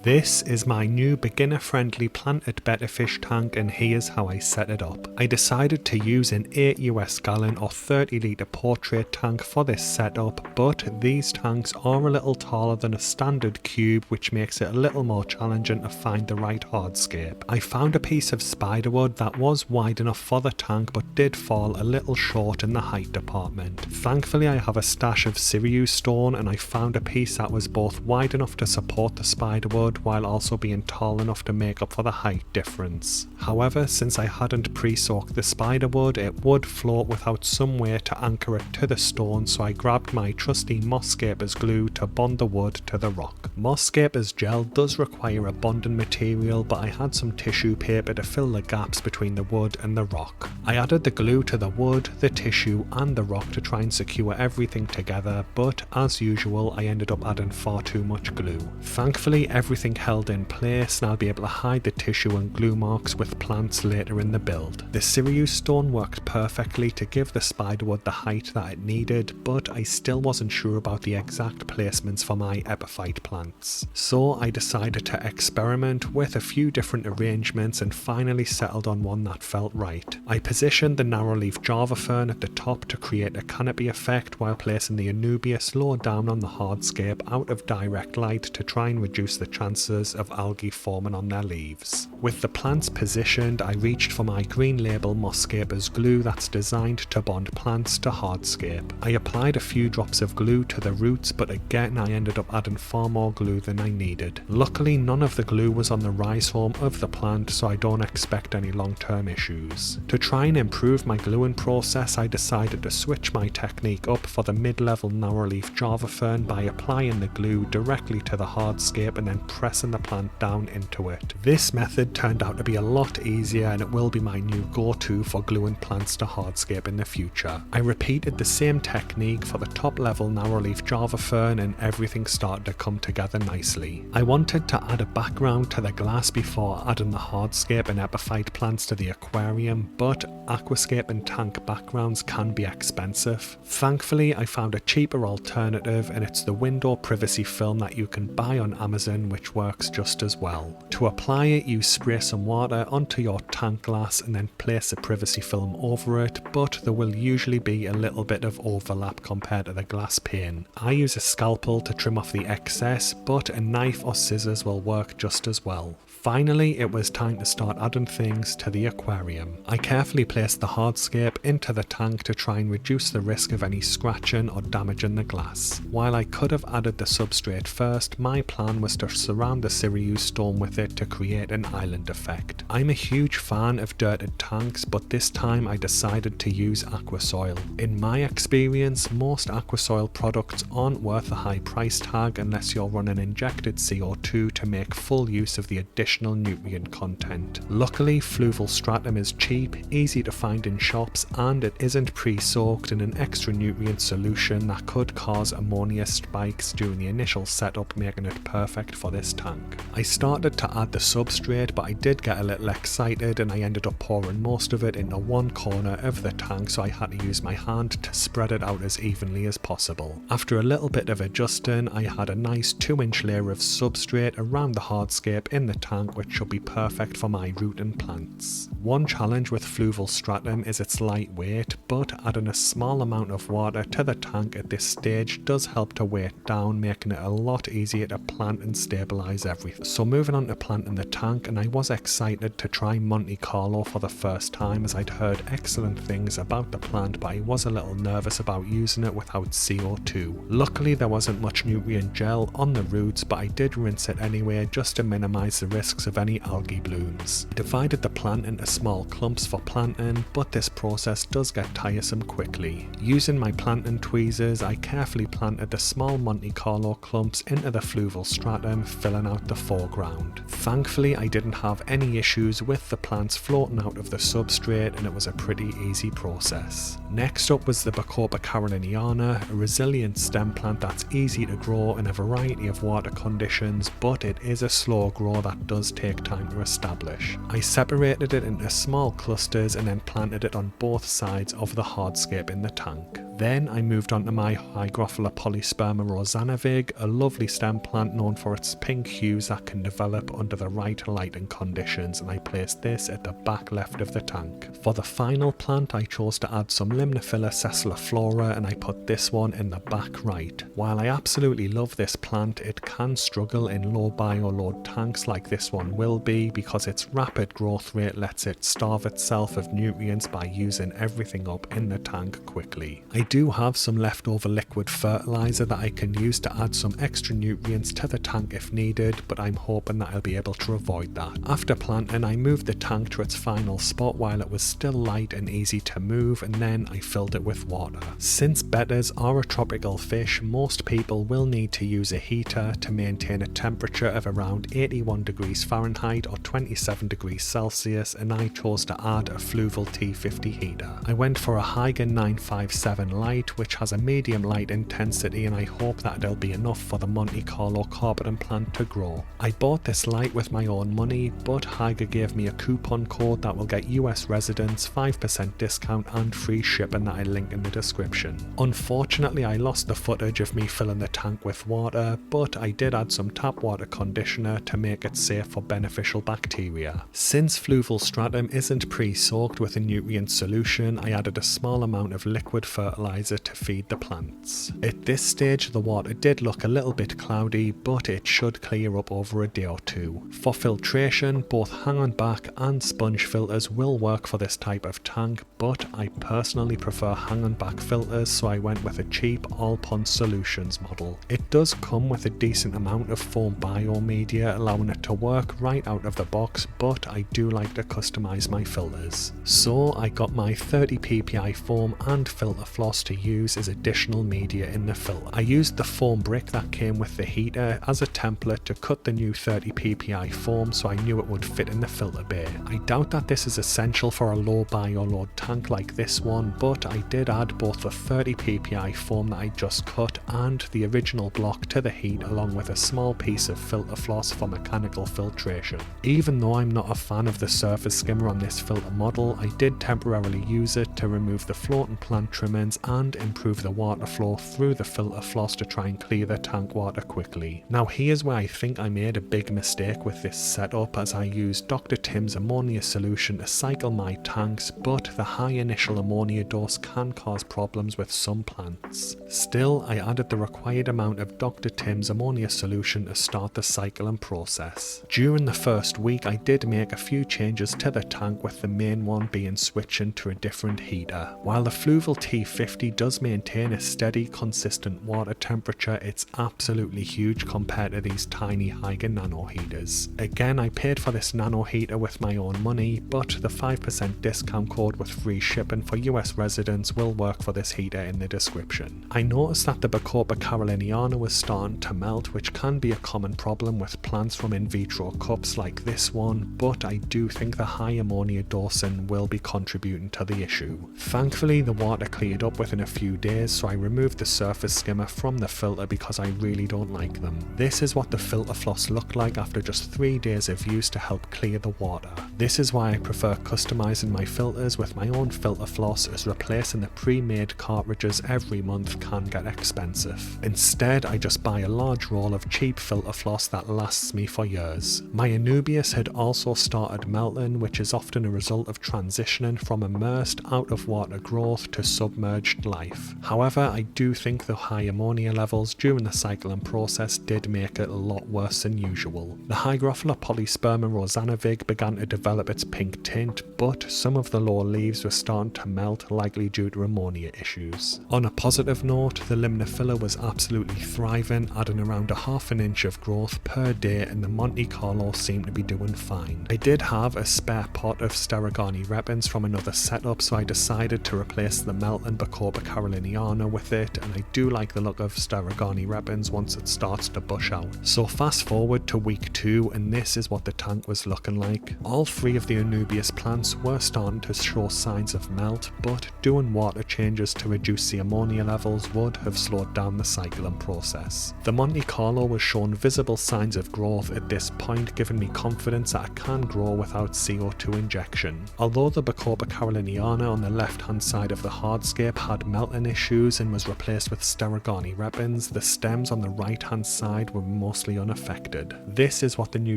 This is my new beginner-friendly planted Betta fish tank, and here's how I set it up. I decided to use an 8 US gallon or 30 litre portrait tank for this setup, but these tanks are a little taller than a standard cube, which makes it a little more challenging to find the right hardscape. I found a piece of spiderwood that was wide enough for the tank but did fall a little short in the height department. Thankfully I have a stash of Seryu stone, and I found a piece that was both wide enough to support the spiderwood while also being tall enough to make up for the height difference. However, since I hadn't pre-soaked the spiderwood, it would float without some way to anchor it to the stone, so I grabbed my trusty Moss Scapers glue to bond the wood to the rock. Moss Scapers gel does require a bonding material, but I had some tissue paper to fill the gaps between the wood and the rock. I added the glue to the wood, the tissue and the rock to try and secure everything together, but as usual I ended up adding far too much glue. Thankfully everything held in place, and I'll be able to hide the tissue and glue marks with plants later in the build. The Seryu stone worked perfectly to give the spiderwood the height that it needed, but I still wasn't sure about the exact placements for my epiphyte plants. So I decided to experiment with a few different arrangements and finally settled on one that felt right. I positioned the narrowleaf Java fern at the top to create a canopy effect, while placing the Anubias lower down on the hardscape out of direct light to try and reduce the chances of algae forming on their leaves. With the plants positioned, I reached for my green label Moss Scapers glue that's designed to bond plants to hardscape. I applied a few drops of glue to the roots, but again I ended up adding far more glue than I needed. Luckily none of the glue was on the rhizome of the plant, so I don't expect any long-term issues. To try and improve my gluing process, I decided to switch my technique up for the mid-level narrowleaf Java fern by applying the glue directly to the hardscape and then pressing the plant down into it. This method turned out to be a lot easier, and it will be my new go-to for gluing plants to hardscape in the future. I repeated the same technique for the top level narrowleaf Java fern, and everything started to come together nicely. I wanted to add a background to the glass before adding the hardscape and epiphyte plants to the aquarium, but aquascape and tank backgrounds can be expensive. Thankfully I found a cheaper alternative, and it's the window privacy film that you can buy on Amazon, which works just as well. To apply it, you spray some water onto your tank glass and then place a privacy film over it, but there will usually be a little bit of overlap compared to the glass pane. I use a scalpel to trim off the excess, but a knife or scissors will work just as well. Finally, it was time to start adding things to the aquarium. I carefully placed the hardscape into the tank to try and reduce the risk of any scratching or damaging the glass. While I could have added the substrate first, my plan was to surround the Seryu stone with it to create an island effect. I'm a huge fan of dirted tanks, but this time I decided to use aquasoil. In my experience, most aquasoil products aren't worth a high price tag unless you're running injected CO2 to make full use of the additional nutrient content. Luckily, Fluval Stratum is cheap, easy to find in shops, and it isn't pre-soaked in an extra nutrient solution that could cause ammonia spikes during the initial setup, making it perfect for this tank. I started to add the substrate, but I did get a little excited and I ended up pouring most of it into one corner of the tank, so I had to use my hand to spread it out as evenly as possible. After a little bit of adjusting, I had a nice 2-inch layer of substrate around the hardscape in the tank, which should be perfect for my rooting plants. One challenge with Fluval Stratum is its lightweight, but adding a small amount of water to the tank at this stage does help to weigh it down, making it a lot easier to plant and stabilize everything. So moving on to planting the tank, and I was excited to try Monte Carlo for the first time, as I'd heard excellent things about the plant, but I was a little nervous about using it without CO2. Luckily there wasn't much nutrient gel on the roots, but I did rinse it anyway just to minimize the risks of any algae blooms. I divided the plant into small clumps for planting, but this process does get tiresome quickly. Using my planting tweezers, I carefully planted the small Monte Carlo clumps into the Fluval Stratum, filling out the foreground. Thankfully I didn't have any issues with the plants floating out of the substrate, and it was a pretty easy process. Next up was the Bacopa Caroliniana, a resilient stem plant that's easy to grow in a variety of water conditions, but it is a slow grow that does take time to establish. I separated it into small clusters and then planted it on both sides of the hardscape in the tank. Then I moved on to my Hygrophila Polysperma Rosanervig, a lovely stem plant known for its pink hues that can develop under the right lighting conditions, and I placed this at the back left of the tank. For the final plant I chose to add some Limnophila Sessiliflora, and I put this one in the back right. While I absolutely love this plant, it can struggle in low bioload tanks like this one will be, because its rapid growth rate lets it starve itself of nutrients by using everything up in the tank quickly. I do have some leftover liquid fertilizer that I can use to add some extra nutrients to the tank if needed, but I'm hoping that I'll be able to avoid that. After planting, I moved the tank to its final spot while it was still light and easy to move, and then I filled it with water. Since bettas are a tropical fish, most people will need to use a heater to maintain a temperature of around 81 degrees Fahrenheit or 27 degrees Celsius, and I chose to add a Fluval T50 heater. I went for a Hygrophila 957 light, which has a medium light intensity, and I hope that it'll be enough for the Monte Carlo carpeting plant to grow. I bought this light with my own money, but Hygrophila gave me a coupon code that will get US residents 5% discount and free shipping that I link in the description. Unfortunately, I lost the footage of me filling the tank with water, but I did add some tap water conditioner to make it safe for beneficial bacteria. Since Fluval Stratum isn't pre-soaked with a nutrient solution, I added a small amount of liquid fertilizer to feed the plants. At this stage the water did look a little bit cloudy, but it should clear up over a day or two. For filtration, both hang on back and sponge filters will work for this type of tank, but I personally prefer hang on back filters, so I went with a cheap All Pond Solutions model. It does come with a decent amount of foam biomedia, allowing it to work right out of the box, but I do like to customize my filters. So I got my 30 ppi foam and filter floss to use as additional media in the filter. I used the foam brick that came with the heater as a template to cut the new 30 ppi foam, so I knew it would fit in the filter bay. I doubt that this is essential for a low bioload tank like this one, but I did add both the 30 ppi foam that I just cut and the original block to the heat, along with a small piece of filter floss for mechanical filtration. Even though I'm not a fan of the surface skimmer on this filter model, I did temporarily use it to remove the floating plant trimmings and improve the water flow through the filter floss to try and clear the tank water quickly. Now here's where I think I made a big mistake with this setup, as I used Dr. Tim's ammonia solution to cycle my tanks, but the high initial ammonia dose can cause problems with some plants. Still, I added the required amount of Dr. Tim's ammonia solution to start the cycling process. During the first week I did make a few changes to the tank, with the main one being switching to a different heater. While the Fluval T50 does maintain a steady, consistent water temperature, it's absolutely huge compared to these tiny Hygrophila nano heaters. Again, I paid for this nano heater with my own money, but the 5% discount code with free shipping for US residents will work for this heater in the description. I noticed that the Bacopa Caroliniana was starting to melt, which can be a common problem with plants from in vitro cups like this one, but I do think the high ammonia dosing will be contributing to the issue. Thankfully, the water cleared up within a few days, so I removed the surface skimmer from the filter because I really don't like them. This is what the filter floss looked like after just 3 days of use to help clear the water. This is why I prefer customizing my filters with my own filter floss, as replacing the pre-made cartridges every month can get expensive. Instead, I just buy a large roll of cheap filter floss that lasts me for years. My Anubias had also started melting, which is often a result of transitioning from immersed out of water growth to submerged life. However, I do think the high ammonia levels during the cycling process did make it a lot worse than usual. The Hygrophila Polysperma Rosanervig began to develop its pink tint, but some of the lower leaves were starting to melt, likely due to ammonia issues. On a positive note, the Limnophila was absolutely thriving, adding around 1/2 inch of growth per day, and the Monte Carlo seemed to be doing fine. I did have a spare pot of Sterigani repens from another setup, so I decided to replace the melting Bacopa Caroliniana with it, and I do like the look of Sterigani repens once it starts to bush out. So fast forward to week 2, and this is what the tank was looking like. All 3 of the Anubias plants were starting to show signs of melt, but doing water changes to reduce the ammonia levels would have slowed down the cycling process. The Monte Carlo was showing visible signs of growth at this point, giving me confidence that it can grow without CO2 injection. Although the Bacopa Caroliniana on the left hand side of the hardscape had melting issues and was replaced with Sterigoni repens, the stems on the right hand side were mostly unaffected. This is what the new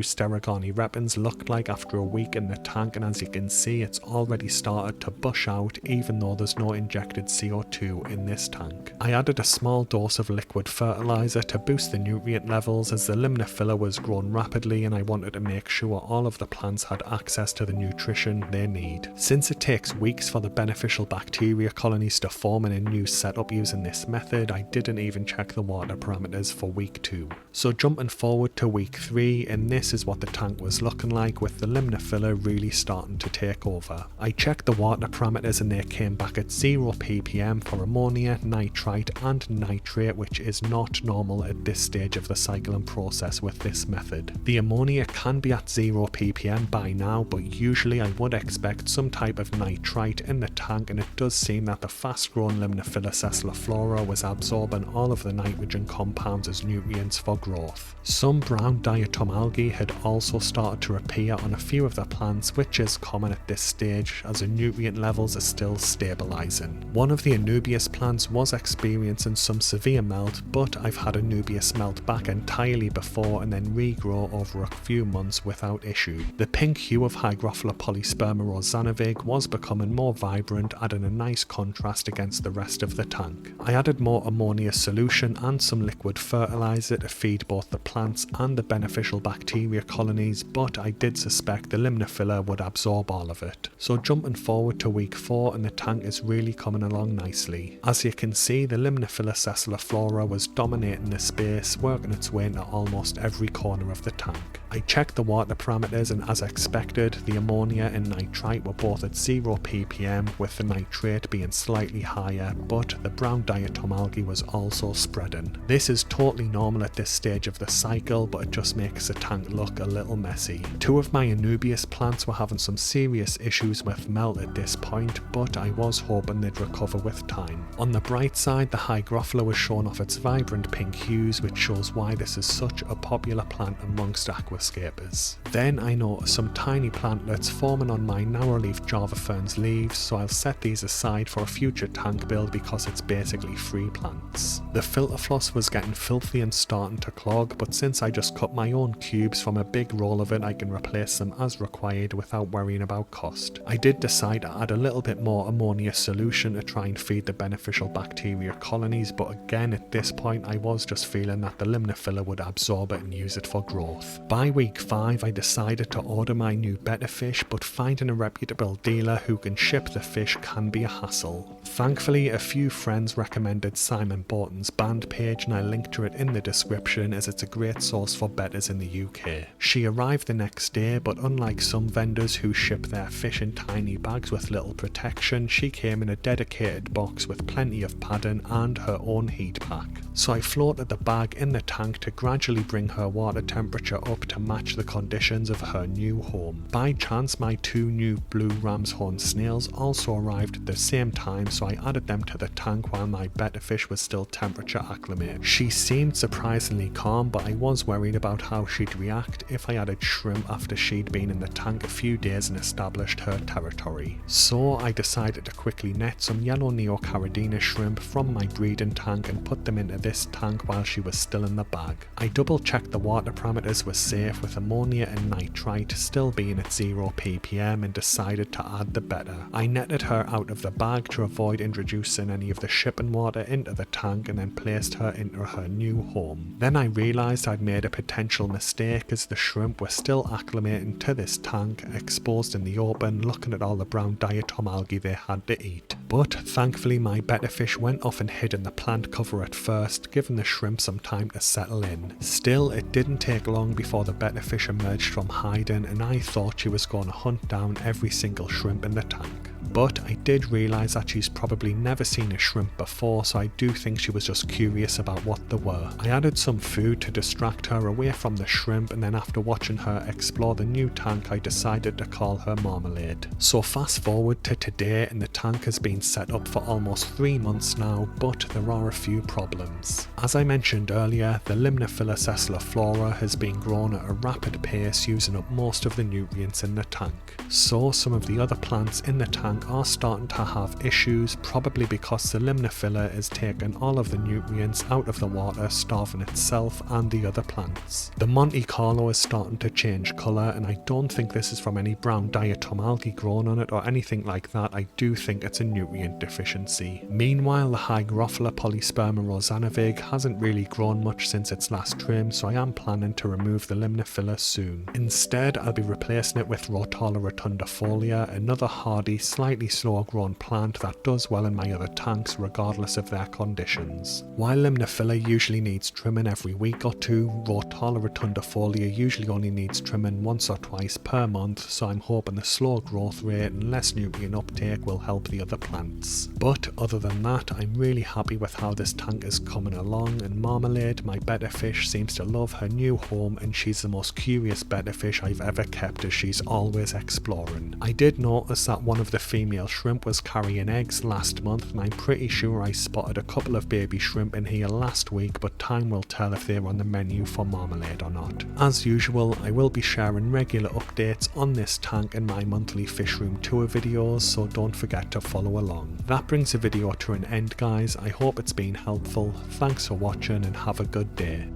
Sterigoni repens looked like after a week in the tank, and as you can see it's already started to bush out even though there's no injected CO2 in this tank. I added a small dose of liquid fertilizer to boost the nutrient levels as the Limnophila was growing rapidly and I wanted to make sure all of the plants had access to the nutrition they need. Since it takes weeks for the beneficial bacteria colonies to form in a new setup using this method, I didn't even check the water parameters for week 2. So jumping forward to week 3, and this is what the tank was looking like with the Limnophila really starting to take over. I checked the water parameters and they came back at 0 ppm for ammonia, nitrite and nitrate, which is not normal at this stage of the cycling process with this method. The ammonia can be at 0 ppm by now, but usually I would expect some type of nitrite in the tank, and it does seem that the fast growing Limnophila Sessiliflora was absorbing all of the nitrogen compounds as nutrients for growth. Some brown diatom algae had also started to appear on a few of the plants, which is common at this stage as the nutrient levels are still stabilising. One of the Anubias plants was experiencing some severe melt, but I've had Anubias melt back entirely before and then regrow over a few months without issue. The pink hue of Hygrophila Polysperma Rosanervig was becoming more vibrant, adding a nice contrast against the rest of the tank. I added more ammonia solution and some liquid fertilizer to feed both the plants and the beneficial bacteria colonies, but I did suspect the Limnophila would absorb all of it. So jumping forward to week 4, and the tank is really coming along nicely. As you can see, the Limnophila Sessiliflora was dominating the space, working its way into almost every corner of the tank. I checked the water parameters, and as expected, the ammonia and nitrite were both at 0 ppm, with the nitrate being slightly higher, but the brown diatom algae was also spreading. This is totally normal at this stage of the cycle, but it just makes the tank look a little messy. 2 of my Anubias plants were having some serious issues with melt at this point, but I was hoping they'd recover with time. On the bright side, the Hygrophila was showing off its vibrant pink hues, which shows why this is such a popular plant amongst Aquascapers. Then I noticed some tiny plantlets forming on my narrow-leaf Java Fern's leaves, so I'll set these aside for a future tank build because it's basically free plants. The filter floss was getting filthy and starting to clog, but since I just cut my own cubes from a big roll of it, I can replace them as required without worrying about cost. I did decide to add a little bit more ammonia solution to try and feed the beneficial bacteria colonies, but again at this point I was just feeling that the Limnophila would absorb it and use it for growth. By week 5 I decided to order my new Betta fish, but finding a reputable dealer who can ship the fish can be a hassle. Thankfully a few friends recommended Simon Borton's band page, and I linked to it in the description as it's a great source for bettas in the UK. She arrived the next day, but unlike some vendors who ship their fish in tiny bags with little protection, she came in a dedicated box with plenty of padding and her own heat pack. So I floated the bag in the tank to gradually bring her water temperature up to match the conditions of her new home. By chance my 2 new blue ram's horn snails also arrived at the same time, so I added them to the tank while my Betta fish was still temperature acclimated. She seemed surprisingly calm, but I was worried about how she'd react if I added shrimp after she'd been in the tank a few days and established her territory. So I decided to quickly net some yellow Neocaridina shrimp from my breeding tank and put them into this tank while she was still in the bag. I double checked the water parameters were safe with ammonia and nitrite still being at 0 ppm and decided to add the Betta. I netted her out of the bag to avoid introducing any of the shipping water into the tank and then placed her into her new home. Then I realised I'd made a potential mistake as the shrimp were still acclimating to this tank, exposed in the open, looking at all the brown diatom algae they had to eat. But thankfully my Betta fish went off and hid in the plant cover at first, giving the shrimp some time to settle in. Still, it didn't take long before the Betta fish emerged from hiding, and I thought she was going to hunt down every single shrimp in the tank. But I did realise that she's probably never seen a shrimp before, so I do think she was just curious about what they were. I added some food to distract her away from the shrimp, and then after watching her explore the new tank I decided to call her Marmalade. So fast forward to today, and the tank has been set up for almost 3 months now, but there are a few problems. As I mentioned earlier, the Limnophila Sessiliflora has been grown at a rapid pace, using up most of the nutrients in the tank. So some of the other plants in the tank tank are starting to have issues, probably because the Limnophila is taking all of the nutrients out of the water, starving itself and the other plants. The Monte Carlo is starting to change colour, and I don't think this is from any brown diatom algae growing on it or anything like that. I do think it's a nutrient deficiency. Meanwhile, the Hygrophila Polysperma Rosanervig hasn't really grown much since its last trim, so I am planning to remove the Limnophila soon. Instead, I'll be replacing it with Rotala rotundifolia, another hardy, slightly slower grown plant that does well in my other tanks regardless of their conditions. While Limnophila usually needs trimming every week or two, Rotala rotundifolia usually only needs trimming once or twice per month, so I'm hoping the slow growth rate and less nutrient uptake will help the other plants. But other than that, I'm really happy with how this tank is coming along, and Marmalade, my betta fish, seems to love her new home, and she's the most curious betta fish I've ever kept, as she's always exploring. I did notice that one of the female shrimp was carrying eggs last month, and I'm pretty sure I spotted a couple of baby shrimp in here last week, but time will tell if they're on the menu for Marmalade or not. As usual, I will be sharing regular updates on this tank in my monthly fish room tour videos, so don't forget to follow along. That brings the video to an end, guys. I hope it's been helpful. Thanks for watching and have a good day.